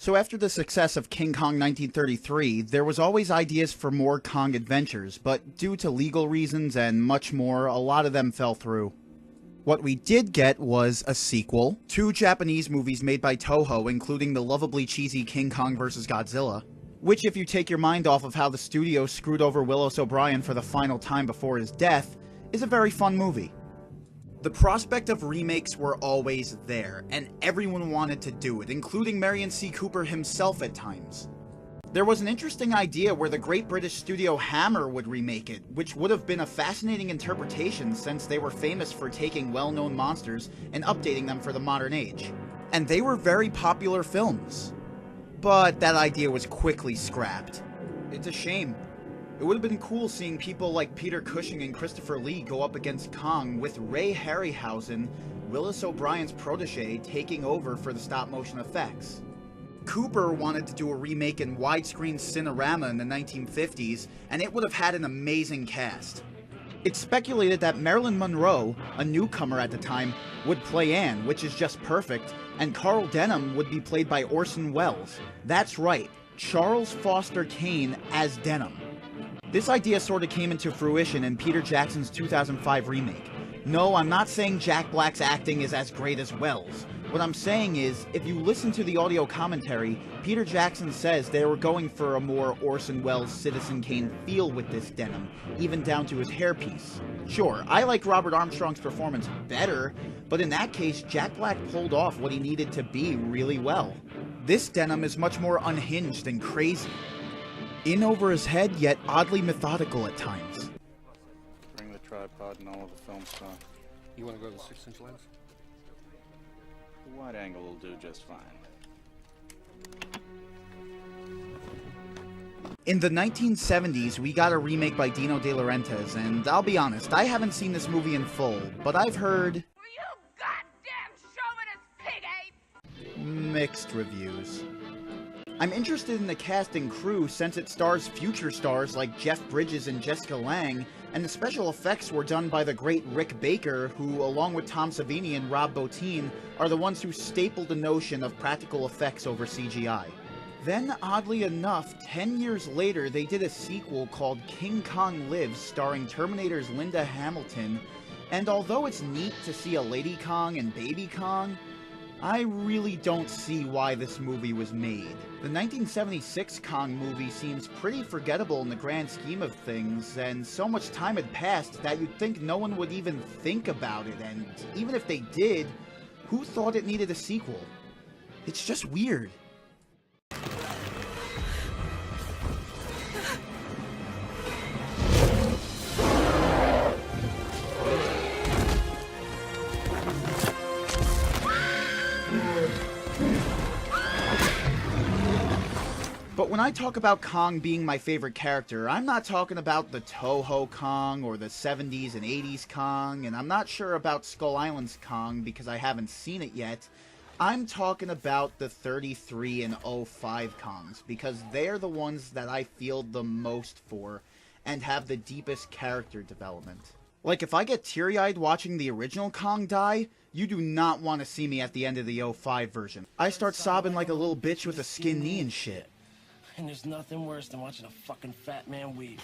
So after the success of King Kong 1933, there was always ideas for more Kong adventures, but due to legal reasons and much more, a lot of them fell through. What we did get was a sequel, 2 Japanese movies made by Toho, including the lovably cheesy King Kong vs. Godzilla, which, if you take your mind off of how the studio screwed over Willis O'Brien for the final time before his death, is a very fun movie. The prospect of remakes were always there, and everyone wanted to do it, including Merian C. Cooper himself at times. There was an interesting idea where the great British studio Hammer would remake it, which would have been a fascinating interpretation since they were famous for taking well-known monsters and updating them for the modern age. And they were very popular films. But that idea was quickly scrapped. It's a shame. It would have been cool seeing people like Peter Cushing and Christopher Lee go up against Kong, with Ray Harryhausen, Willis O'Brien's protege, taking over for the stop-motion effects. Cooper wanted to do a remake in widescreen Cinerama in the 1950s, and it would have had an amazing cast. It's speculated that Marilyn Monroe, a newcomer at the time, would play Anne, which is just perfect, and Carl Denham would be played by Orson Welles. That's right, Charles Foster Kane as Denham. This idea sort of came into fruition in Peter Jackson's 2005 remake. No, I'm not saying Jack Black's acting is as great as Welles. What I'm saying is, if you listen to the audio commentary, Peter Jackson says they were going for a more Orson Welles Citizen Kane feel with this Denham, even down to his hairpiece. Sure, I like Robert Armstrong's performance better, but in that case, Jack Black pulled off what he needed to be really well. This Denham is much more unhinged and crazy. In over his head, yet oddly methodical at times. Bring the tripod and all of the film stock. You want to go to the 6-inch lens? The wide angle will do just fine. In the 1970s, we got a remake by Dino De Laurentiis, and I'll be honest, I haven't seen this movie in full, but I've heard... You goddamn chauvinist pig ape! mixed reviews. I'm interested in the cast and crew since it stars future stars like Jeff Bridges and Jessica Lange, and the special effects were done by the great Rick Baker, who, along with Tom Savini and Rob Bottin, are the ones who stapled the notion of practical effects over CGI. Then, oddly enough, 10 years later, they did a sequel called King Kong Lives, starring Terminator's Linda Hamilton, and although it's neat to see a Lady Kong and Baby Kong, I really don't see why this movie was made. The 1976 Kong movie seems pretty forgettable in the grand scheme of things, and so much time had passed that you'd think no one would even think about it, and even if they did, who thought it needed a sequel? It's just weird. But when I talk about Kong being my favorite character, I'm not talking about the Toho Kong or the 70s and 80s Kong, and I'm not sure about Skull Island's Kong because I haven't seen it yet. I'm talking about the 33 and 05 Kongs, because they're the ones that I feel the most for and have the deepest character development. Like, if I get teary-eyed watching the original Kong die, you do not want to see me at the end of the 05 version. I start sobbing like a little bitch with a skin knee and shit. And there's nothing worse than watching a fucking fat man weep.